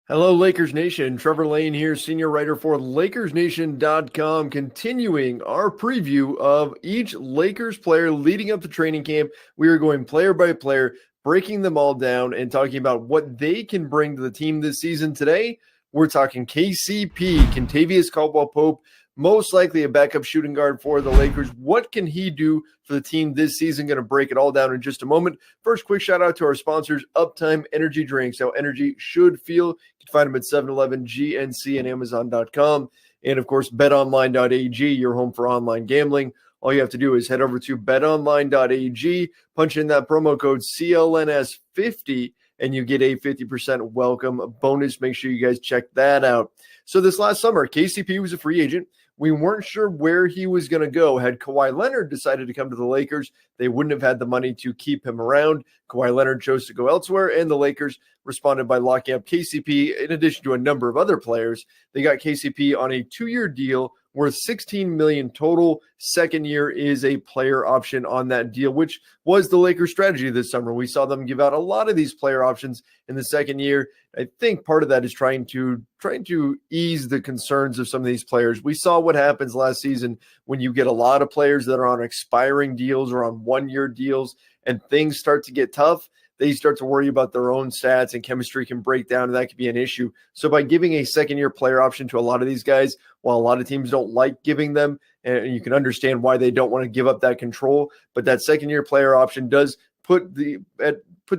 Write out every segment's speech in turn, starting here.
Hello, Lakers Nation. Trevor Lane here, senior writer for LakersNation.com, continuing our preview of each Lakers player leading up to training camp. We are going player by player, breaking them all down and talking about what they can bring to the team this season. Today, we're talking KCP, Kentavious Caldwell-Pope, most likely a backup shooting guard for the Lakers. What can he do for the team this season? Going to break it all down in just a moment. First, quick shout out to our sponsors, Uptime Energy Drinks, how energy should feel. You can find them at 7-Eleven, GNC, and Amazon.com. And of course, betonline.ag, your home for online gambling. All you have to do is head over to betonline.ag, punch in that promo code CLNS50, and you get a 50% welcome bonus. Make sure you guys check that out. So this last summer, KCP was a free agent. We weren't sure where he was going to go. Had Kawhi Leonard decided to come to the Lakers, they wouldn't have had the money to keep him around. Kawhi Leonard chose to go elsewhere, and the Lakers responded by locking up KCP in addition to a number of other players. They got KCP on a 2-year deal worth $16 million total. Second year is a player option on that deal, which was the Lakers' strategy this summer. We saw them give out a lot of these player options in the second year. I think part of that is trying to ease the concerns of some of these players. We saw what happens last season when you get a lot of players that are on expiring deals or on 1-year deals and things start to get tough. They start to worry about their own stats and chemistry can break down, and that could be an issue. So by giving a second-year player option to a lot of these guys, while a lot of teams don't like giving them, and you can understand why they don't want to give up that control, but that second-year player option does put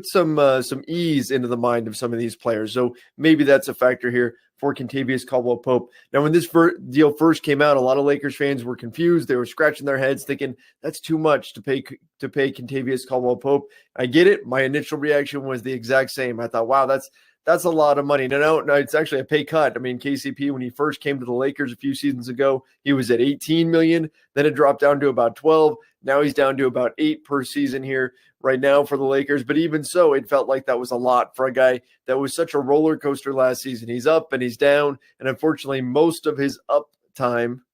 some ease into the mind of some of these players. So maybe that's a factor here for Kentavious Caldwell-Pope. Now, when this deal first came out, a lot of Lakers fans were confused. They were scratching their heads thinking, that's too much to pay Kentavious Caldwell-Pope. I get it. My initial reaction was the exact same. I thought, wow, that's a lot of money. No, it's actually a pay cut. I mean, KCP, when he first came to the Lakers a few seasons ago, he was at $18 million. Then it dropped down to about 12. Now he's down to about 8 per season here right now for the Lakers. But even so, it felt like that was a lot for a guy that was such a roller coaster last season. He's up and he's down. And unfortunately, most of his up time,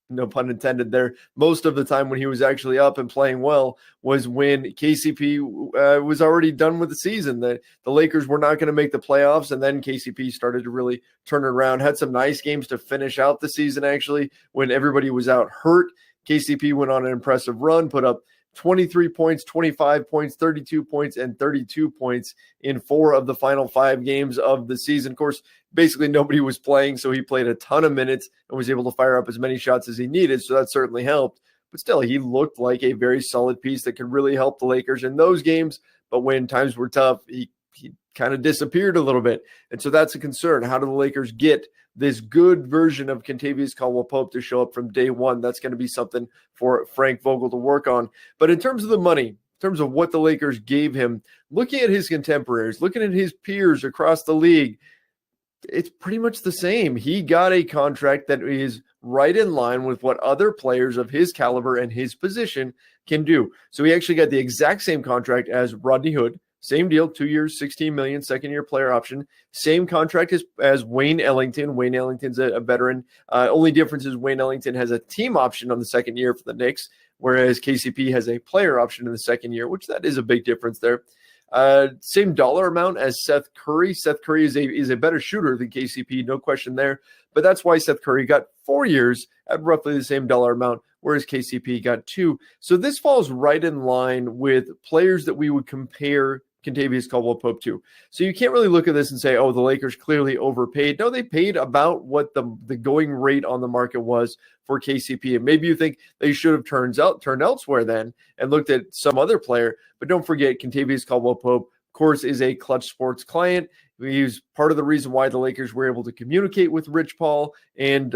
no pun intended there, most of the time when he was actually up and playing well was when KCP was already done with the season. The Lakers were not going to make the playoffs, and then KCP started to really turn it around. Had some nice games to finish out the season, actually, when everybody was out hurt. KCP went on an impressive run, put up 23 points, 25 points, 32 points, and 32 points in 4 of the final 5 games of the season. Of course, basically nobody was playing, so he played a ton of minutes and was able to fire up as many shots as he needed, so that certainly helped. But still, he looked like a very solid piece that could really help the Lakers in those games. But when times were tough, he kind of disappeared a little bit. And so that's a concern. How do the Lakers get this good version of Kentavious Caldwell-Pope to show up from day one? That's going to be something for Frank Vogel to work on. But in terms of the money, in terms of what the Lakers gave him, looking at his contemporaries, looking at his peers across the league, it's pretty much the same. He got a contract that is right in line with what other players of his caliber and his position can do. So he actually got the exact same contract as Rodney Hood. Same deal, 2 years, $16 million, second-year player option. Same contract as Wayne Ellington. Wayne Ellington's a veteran. Only difference is Wayne Ellington has a team option on the second year for the Knicks, whereas KCP has a player option in the second year, which that is a big difference there. Same dollar amount as Seth Curry. Seth Curry is a better shooter than KCP, no question there. But that's why Seth Curry got 4 years at roughly the same dollar amount, whereas KCP got 2. So this falls right in line with players that we would compare Kentavious Caldwell-Pope to. So you can't really look at this and say, oh, the Lakers clearly overpaid. No, they paid about what the going rate on the market was for KCP. And maybe you think they should have turned elsewhere then and looked at some other player. But don't forget, Kentavious Caldwell-Pope, of course, is a Clutch Sports client. He's part of the reason why the Lakers were able to communicate with Rich Paul and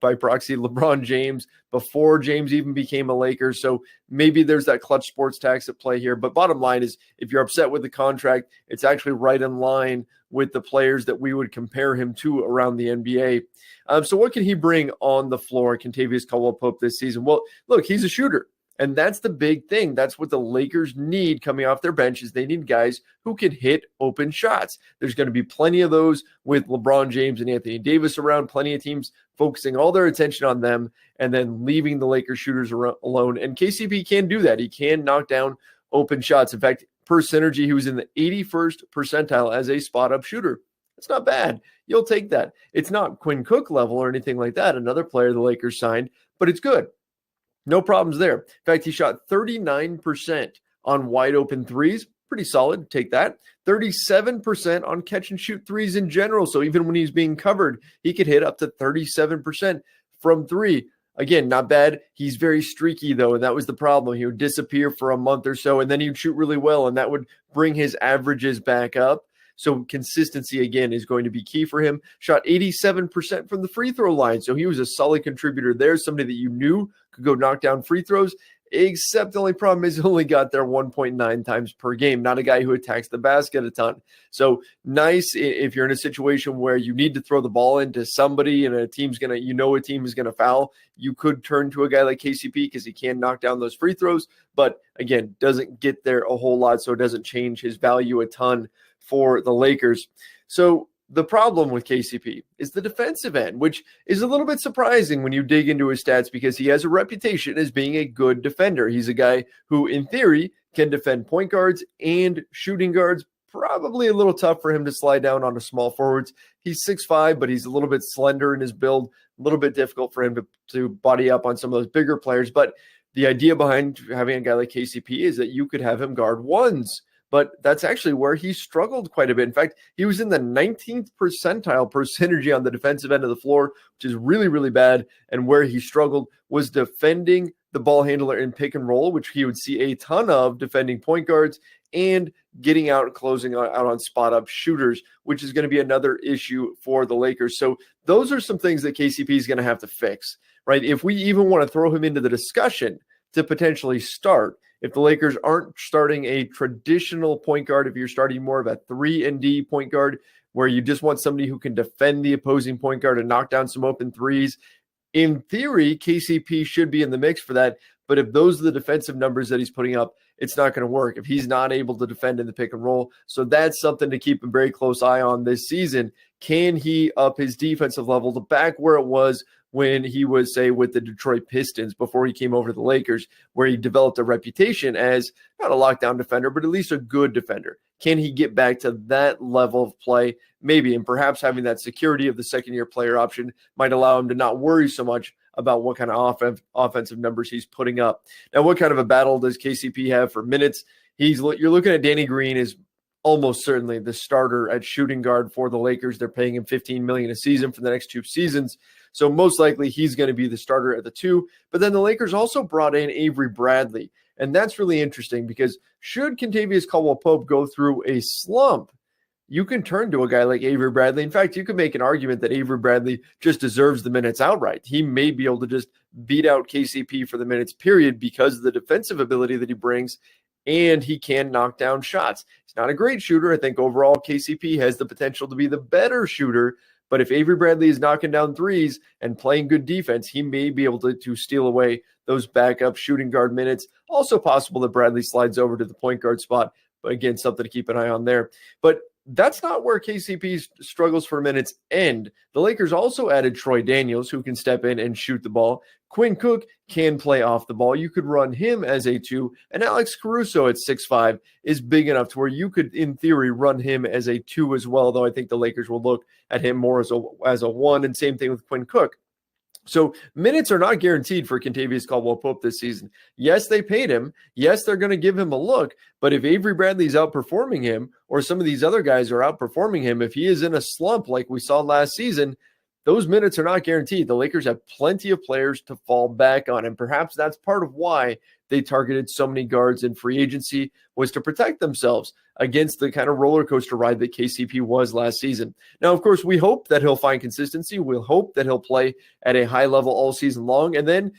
by proxy LeBron James before James even became a Laker. So maybe there's that Clutch Sports tax at play here. But bottom line is, if you're upset with the contract, it's actually right in line with the players that we would compare him to around the NBA. So what can he bring on the floor, Kentavious Caldwell-Pope, this season? Well, look, he's a shooter. And that's the big thing. That's what the Lakers need coming off their benches. They need guys who can hit open shots. There's going to be plenty of those with LeBron James and Anthony Davis around, plenty of teams focusing all their attention on them and then leaving the Lakers shooters alone. And KCP can do that. He can knock down open shots. In fact, per synergy, he was in the 81st percentile as a spot-up shooter That's not bad. You'll take that. It's not Quinn Cook level or anything like that, another player the Lakers signed, but it's good. No problems there. In fact, he shot 39% on wide open threes. Pretty solid. Take that. 37% on catch and shoot threes in general. So even when he's being covered, he could hit up to 37% from three. Again, not bad. He's very streaky, though, and that was the problem. He would disappear for a month or so, and then he'd shoot really well, and that would bring his averages back up. So consistency, again, is going to be key for him. Shot 87% from the free throw line, so he was a solid contributor there, somebody that you knew could go knock down free throws, except the only problem is he only got there 1.9 times per game, not a guy who attacks the basket a ton. So nice if you're in a situation where you need to throw the ball into somebody and a team's going to, a team is going to foul, you could turn to a guy like KCP because he can knock down those free throws, but again, doesn't get there a whole lot, so it doesn't change his value a ton for the Lakers. So the problem with KCP is the defensive end, which is a little bit surprising when you dig into his stats because he has a reputation as being a good defender. He's a guy who, in theory, can defend point guards and shooting guards. Probably a little tough for him to slide down on the small forwards. He's 6'5", but he's a little bit slender in his build, a little bit difficult for him to body up on some of those bigger players. But the idea behind having a guy like KCP is that you could have him guard ones. But that's actually where he struggled quite a bit. In fact, he was in the 19th percentile per synergy on the defensive end of the floor, which is really, really bad. And where he struggled was defending the ball handler in pick and roll, which he would see a ton of defending point guards, and getting out and closing out on spot-up shooters, which is going to be another issue for the Lakers. So those are some things that KCP is going to have to fix, right? If we even want to throw him into the discussion to potentially start, if the Lakers aren't starting a traditional point guard, if you're starting more of a 3-and-D point guard where you just want somebody who can defend the opposing point guard and knock down some open threes, in theory, KCP should be in the mix for that. But if those are the defensive numbers that he's putting up, it's not going to work if he's not able to defend in the pick and roll. So that's something to keep a very close eye on this season. Can he up his defensive level to back where it was when he was, say, with the Detroit Pistons before he came over to the Lakers, where he developed a reputation as not a lockdown defender, but at least a good defender? Can he get back to that level of play? Maybe, and perhaps having that security of the second-year player option might allow him to not worry so much about what kind of offensive numbers he's putting up. Now, what kind of a battle does KCP have for minutes? You're looking at Danny Green is almost certainly the starter at shooting guard for the Lakers. They're paying him $15 million a season for the next 2 seasons. So most likely he's going to be the starter at the 2. But then the Lakers also brought in Avery Bradley. And that's really interesting because should Kentavious Caldwell-Pope go through a slump, you can turn to a guy like Avery Bradley. In fact, you could make an argument that Avery Bradley just deserves the minutes outright. He may be able to just beat out KCP for the minutes, period, because of the defensive ability that he brings, and he can knock down shots. He's not a great shooter. I think overall KCP has the potential to be the better shooter, but if Avery Bradley is knocking down threes and playing good defense, he may be able to steal away those backup shooting guard minutes. Also possible that Bradley slides over to the point guard spot, but again, something to keep an eye on there. But that's not where KCP's struggles for minutes end. The Lakers also added Troy Daniels, who can step in and shoot the ball. Quinn Cook can play off the ball. You could run him as a 2. And Alex Caruso at 6'5" is big enough to where you could, in theory, run him as a 2 as well, though I think the Lakers will look at him more as a 1, and same thing with Quinn Cook. So minutes are not guaranteed for Kentavious Caldwell-Pope this season. Yes, they paid him. Yes, they're going to give him a look. But if Avery Bradley's outperforming him, or some of these other guys are outperforming him, if he is in a slump like we saw last season, those minutes are not guaranteed. The Lakers have plenty of players to fall back on, and perhaps that's part of why they targeted so many guards in free agency, was to protect themselves against the kind of roller coaster ride that KCP was last season. Now, of course, we hope that he'll find consistency. We'll hope that he'll play at a high level all season long, and then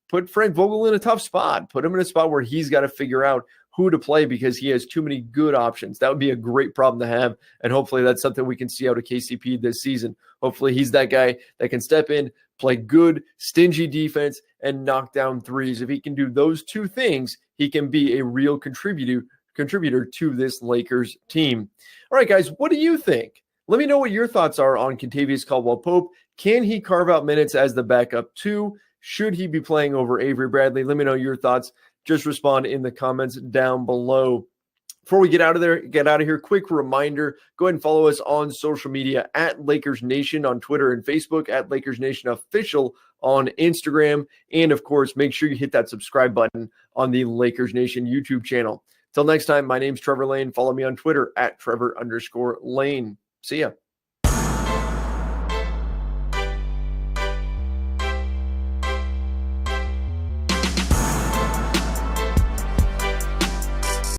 put Frank Vogel in a tough spot. Put him in a spot where he's got to figure out who to play because he has too many good options. That would be a great problem to have, and hopefully that's something we can see out of KCP this season. Hopefully he's that guy that can step in, play good, stingy defense, and knock down threes. If he can do those 2 things, he can be a real contributor to this Lakers team. All right, guys, what do you think? Let me know what your thoughts are on Kentavious Caldwell-Pope. Can he carve out minutes as the backup 2? Should he be playing over Avery Bradley? Let me know your thoughts. Just respond in the comments down below. Before we get out of here, quick reminder, go ahead and follow us on social media at Lakers Nation on Twitter and Facebook, at Lakers Nation Official on Instagram. And of course, make sure you hit that subscribe button on the Lakers Nation YouTube channel. Till next time, my name's Trevor Lane. Follow me on Twitter at Trevor_Lane. See ya.